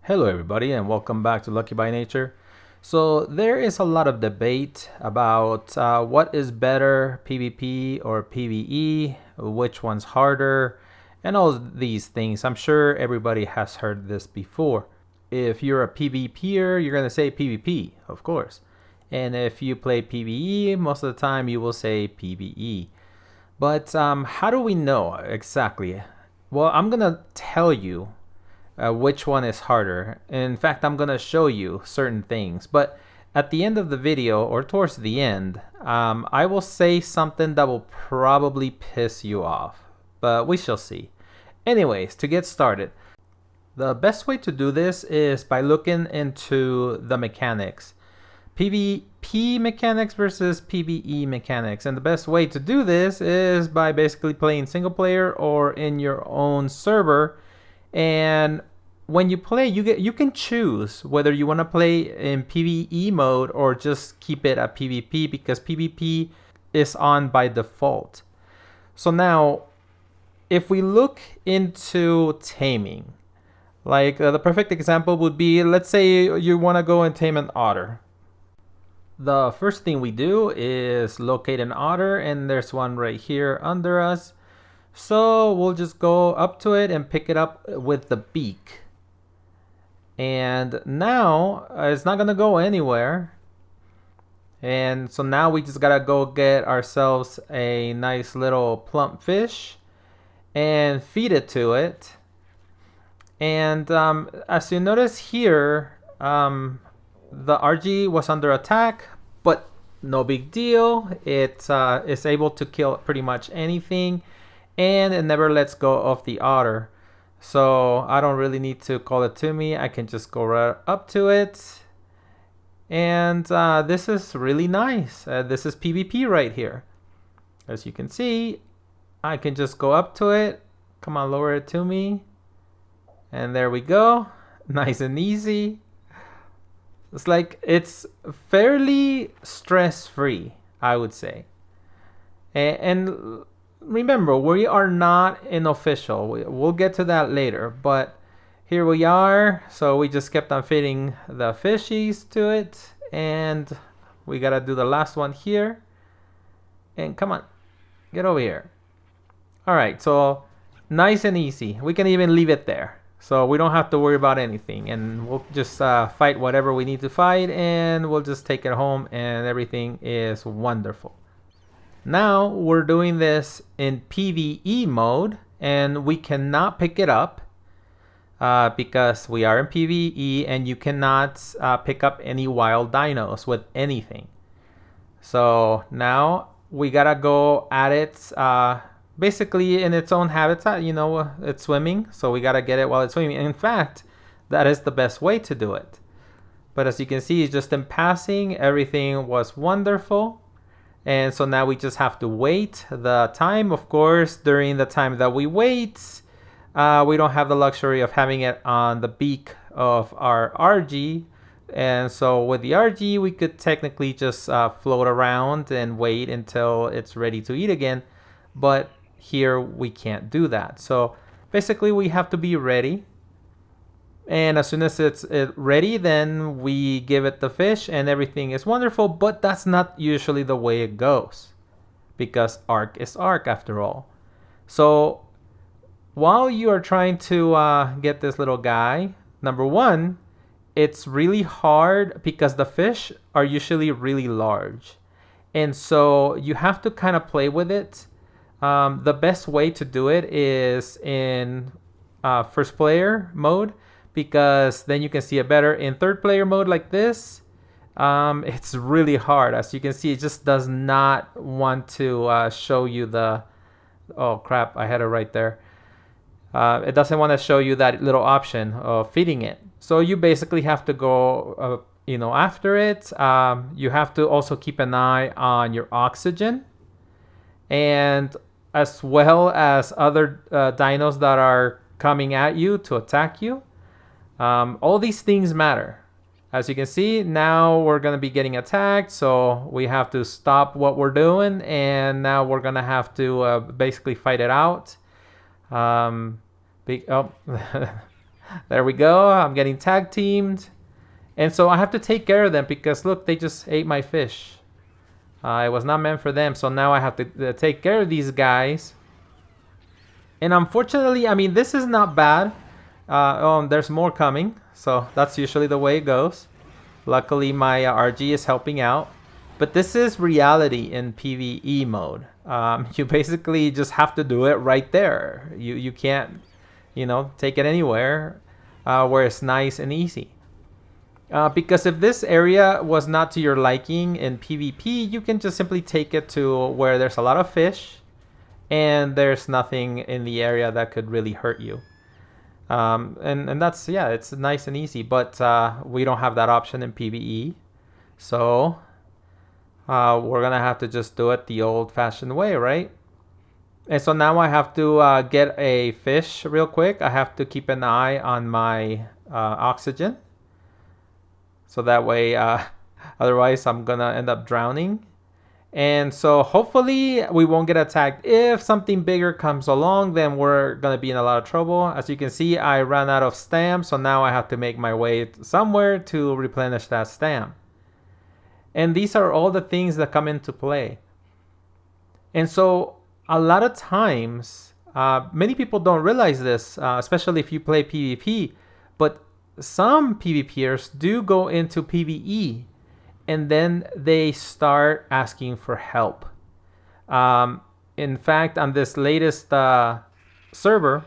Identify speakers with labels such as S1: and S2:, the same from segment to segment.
S1: Hello everybody and welcome back to Lucky by Nature. So there is a lot of debate about what is better, PvP or PvE, which one's harder, and all these things. I'm sure everybody has heard this before. If you're a PvPer, you're going to say PvP, of course. And if you play PvE, most of the time you will say PvE. But how do we know exactly? Well, I'm going to tell you which one is harder. In fact, I'm gonna show you certain things, but at the end of the video or towards the end, I will say something that will probably piss you off, but we shall see. Anyways, to get started, the best way to do this is by looking into the mechanics. PvP mechanics versus PvE mechanics, and the best way to do this is by basically playing single player or in your own server. And when you play, you can choose whether you want to play in PvE mode or just keep it at PvP, because PvP is on by default. So now, if we look into taming, like the perfect example would be, let's say you want to go and tame an otter. The first thing we do is locate an otter, and there's one right here under us. So we'll just go up to it and pick it up with the beak. And now it's not gonna go anywhere. And so now we just gotta go get ourselves a nice little plump fish and feed it to it. And as you notice here, the RG was under attack, but no big deal. It is able to kill pretty much anything, and it never lets go of the otter. So I don't really need to call it to me. I can just go right up to it. And this is really nice. This is PvP right here. As you can see, I can just go up to it. Come on, lower it to me. And there we go. Nice and easy. It's like, it's fairly stress-free, I would say. And remember, we are not an official. We'll get to that later, but here we are. So we just kept on feeding the fishies to it, and we gotta do the last one here. And come on, get over here. All right, so nice and easy. We can even leave it there, so we don't have to worry about anything, and we'll just fight whatever we need to fight, and we'll just take it home, and everything is wonderful. Now we're doing this in PvE mode, and we cannot pick it up because we are in PvE, and you cannot pick up any wild dinos with anything. So now we gotta go at it basically in its own habitat. You know, it's swimming, so we gotta get it while it's swimming. In fact, that is the best way to do it. But as you can see, just in passing, everything was wonderful. And so now we just have to wait the time. Of course, during the time that we wait, we don't have the luxury of having it on the beak of our RG. And so with the RG, we could technically just float around and wait until it's ready to eat again. But here we can't do that. So basically we have to be ready. And as soon as it's ready, then we give it the fish and everything is wonderful. But that's not usually the way it goes, because ARK is ARK after all. So while you are trying to get this little guy, number one, it's really hard because the fish are usually really large. And so you have to kind of play with it. The best way to do it is in first player mode, because then you can see it better. In third player mode like this, it's really hard. As you can see, it just does not want to show you the... Oh crap, I had it right there. It doesn't want to show you that little option of feeding it. So you basically have to go after it. You have to also keep an eye on your oxygen, and as well as other dinos that are coming at you to attack you. All these things matter. As you can see, now we're going to be getting attacked, so we have to stop what we're doing, and now we're going to have to basically fight it out. There we go. I'm getting tag teamed. And so I have to take care of them because look, they just ate my fish. It was not meant for them. So now I have to take care of these guys. And unfortunately, I mean, this is not bad. There's more coming. So that's usually the way it goes. Luckily, my RG is helping out. But this is reality in PvE mode. You basically just have to do it right there. You can't, take it anywhere where it's nice and easy. Because if this area was not to your liking in PvP, you can just simply take it to where there's a lot of fish and there's nothing in the area that could really hurt you. And that's, yeah, it's nice and easy, but we don't have that option in PvE. So we're gonna have to just do it the old-fashioned way, right? And so now I have to get a fish real quick. I have to keep an eye on my oxygen. So that way, otherwise I'm gonna end up drowning. And so hopefully we won't get attacked. If something bigger comes along, then we're gonna be in a lot of trouble. As you can see, I ran out of stamps, so now I have to make my way somewhere to replenish that stamp. And these are all the things that come into play. And so a lot of times, many people don't realize this, especially if you play PvP, but some PvPers do go into PvE and then they start asking for help. In fact, on this latest server,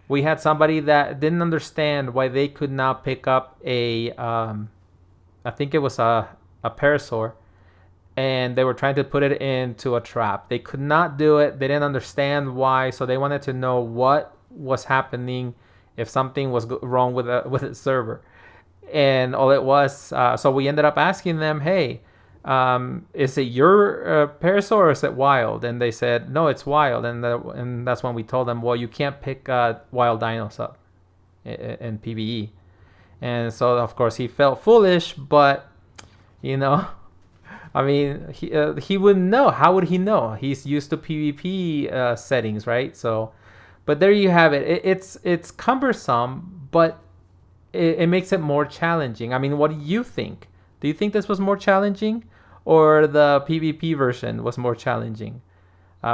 S1: we had somebody that didn't understand why they could not pick up I think it was a parasaur, and they were trying to put it into a trap. They could not do it. They didn't understand why, so they wanted to know what was happening, if something was wrong with the server. And all it was, so we ended up asking them, hey, is it your parasaur or is it wild? And they said, no, it's wild. And that's when we told them, well, you can't pick wild dinos up in PvE. And so, of course, he felt foolish, but, I mean, he wouldn't know. How would he know? He's used to PvP settings, right? So, but there you have it. It's cumbersome, but it makes it more challenging. I mean, what do you think? Do you think this was more challenging, or the PvP version was more challenging?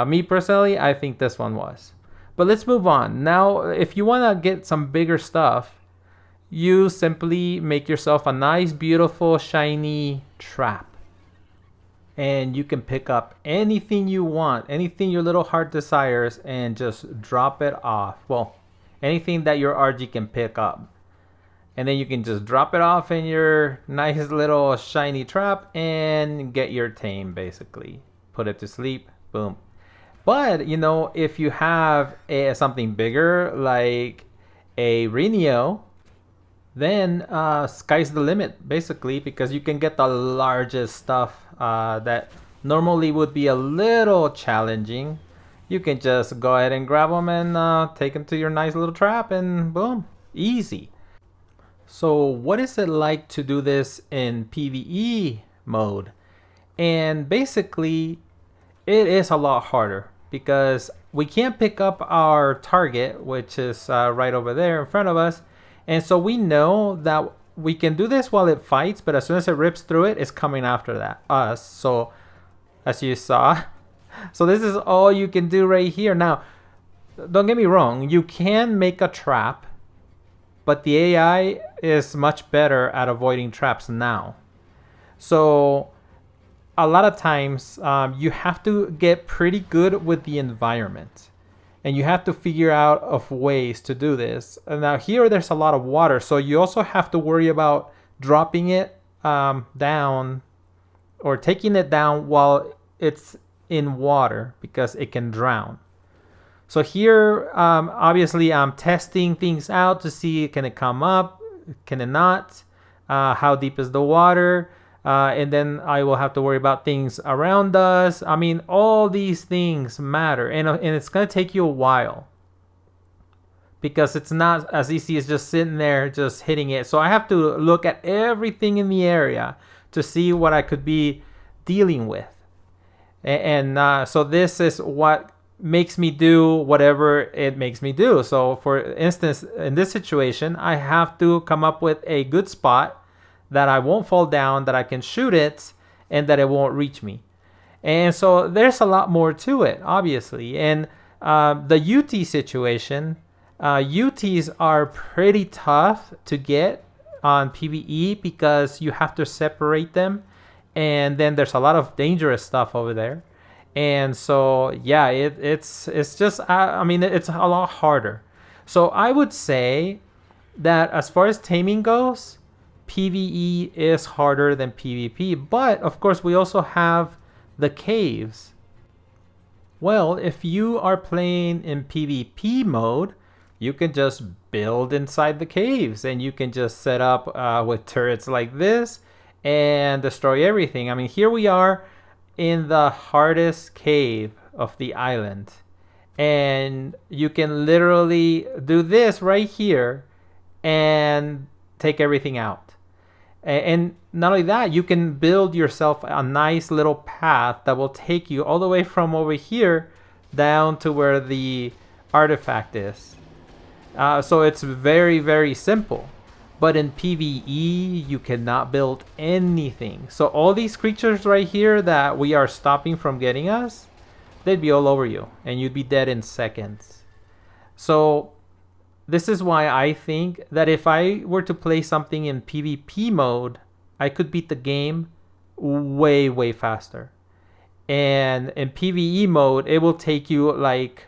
S1: Me personally, I think this one was. But let's move on. Now, if you want to get some bigger stuff, you simply make yourself a nice, beautiful, shiny trap. And you can pick up anything you want, anything your little heart desires, and just drop it off. Well, anything that your RG can pick up. And then you can just drop it off in your nice little shiny trap and get your tame, basically. Put it to sleep, boom. But, if you have something bigger, like a Rhino, then sky's the limit, basically, because you can get the largest stuff that normally would be a little challenging. You can just go ahead and grab them and take them to your nice little trap, and boom, easy. So what is it like to do this in PvE mode? And basically, it is a lot harder because we can't pick up our target, which is right over there in front of us. And so we know that we can do this while it fights, but as soon as it rips through it, it's coming after us. So as you saw, so this is all you can do right here. Now, don't get me wrong, you can make a trap, but the AI is much better at avoiding traps now. So a lot of times you have to get pretty good with the environment. And you have to figure out of ways to do this. And now here there's a lot of water, so you also have to worry about dropping it down or taking it down while it's in water because it can drown. So here, obviously, I'm testing things out to see, can it come up, can it not, how deep is the water, and then I will have to worry about things around us. I mean, all these things matter, and it's going to take you a while because it's not as easy as just sitting there, just hitting it. So I have to look at everything in the area to see what I could be dealing with. And so this is what makes me do whatever it makes me do. So for instance, in this situation, I have to come up with a good spot that I won't fall down, that I can shoot it, and that it won't reach me. And so there's a lot more to it, obviously. And the UT situation, UTs are pretty tough to get on PvE because you have to separate them. And then there's a lot of dangerous stuff over there. And so, yeah, it's just, I mean, it's a lot harder. So I would say that as far as taming goes, PvE is harder than PvP. But, of course, we also have the caves. Well, if you are playing in PvP mode, you can just build inside the caves. And you can just set up with turrets like this and destroy everything. I mean, here we are in the hardest cave of the island, and you can literally do this right here and take everything out. And not only that, you can build yourself a nice little path that will take you all the way from over here down to where the artifact is. So it's very, very simple. But in PvE, you cannot build anything. So all these creatures right here that we are stopping from getting us, they'd be all over you. And you'd be dead in seconds. So this is why I think that if I were to play something in PvP mode, I could beat the game way, way faster. And in PvE mode, it will take you like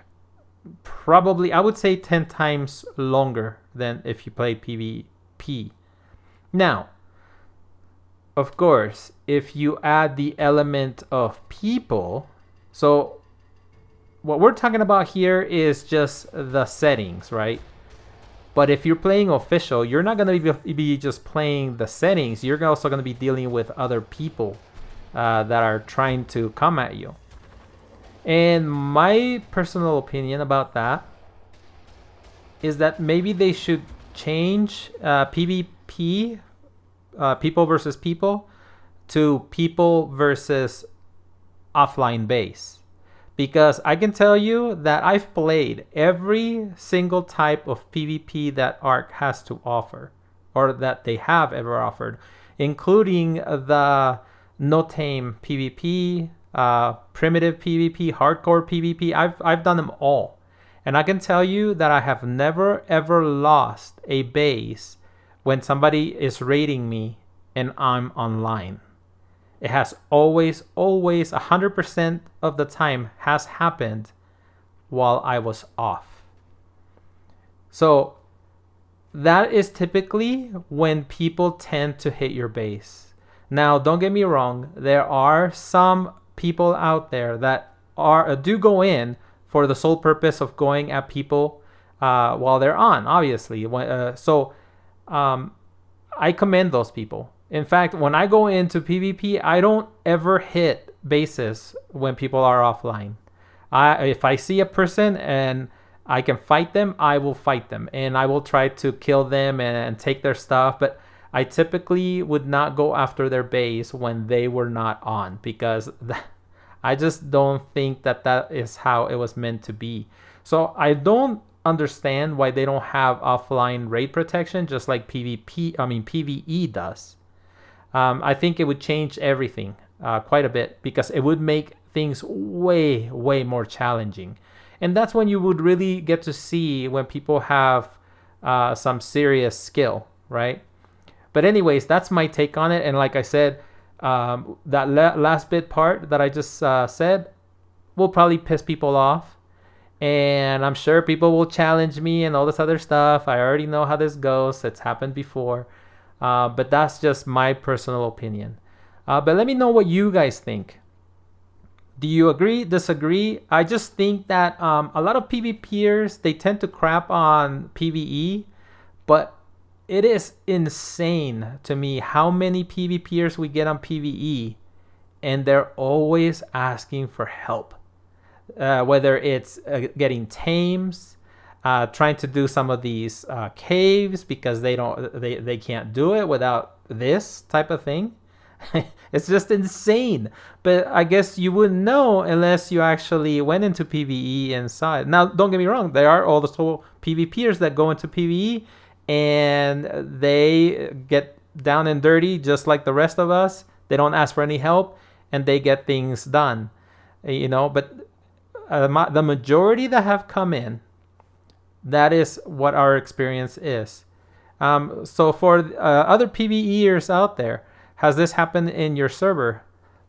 S1: probably, I would say 10 times longer than if you played PvP. Now, of course, if you add the element of people, so what we're talking about here is just the settings, right? But if you're playing official, you're not going to be just playing the settings. You're also going to be dealing with other people that are trying to come at you. And my personal opinion about that is that maybe they should change PvP, people versus people, to people versus offline base. Because I can tell you that I've played every single type of PvP that ARK has to offer, or that they have ever offered, including the no tame PvP, primitive PvP, hardcore PvP. I've done them all. And I can tell you that I have never ever lost a base when somebody is raiding me and I'm online. It has always 100% of the time has happened while I was off. So that is typically when people tend to hit your base. Now, don't get me wrong. There are some people out there that do go in for the sole purpose of going at people while they're on, obviously. I commend those people. In fact, when I go into PvP, I don't ever hit bases when people are offline. If I see a person and I can fight them, I will fight them. And I will try to kill them and take their stuff. But I typically would not go after their base when they were not on, because I just don't think that is how it was meant to be. So I don't understand why they don't have offline raid protection just like PvE does. I think it would change everything quite a bit, because it would make things way, way more challenging. And that's when you would really get to see when people have some serious skill, right? But anyways, that's my take on it. And like I said, that last bit part that I just said will probably piss people off. And I'm sure people will challenge me and all this other stuff. I already know how this goes. It's happened before. But that's just my personal opinion. But let me know what you guys think. Do you agree, disagree? I just think that a lot of PvPers, they tend to crap on PvE. But it is insane to me how many PvPers we get on PvE. And they're always asking for help. Whether it's getting tames, trying to do some of these caves because they can't do it without this type of thing. It's just insane. But I guess you wouldn't know unless you actually went into PvE inside. Now, don't get me wrong. There are also PvPers that go into PvE and they get down and dirty just like the rest of us. They don't ask for any help and they get things done. But the majority that have come in, that is what our experience is. So for other PvEers out there, has this happened in your server?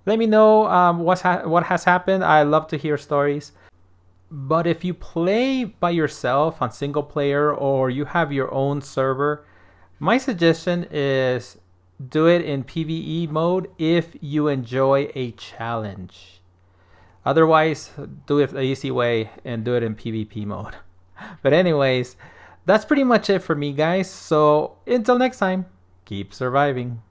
S1: Let me know what has happened. I love to hear stories. But if you play by yourself on single player or you have your own server, my suggestion is do it in PvE mode if you enjoy a challenge. Otherwise, do it the easy way and do it in PvP mode. But anyways, that's pretty much it for me, guys. So until next time, keep surviving.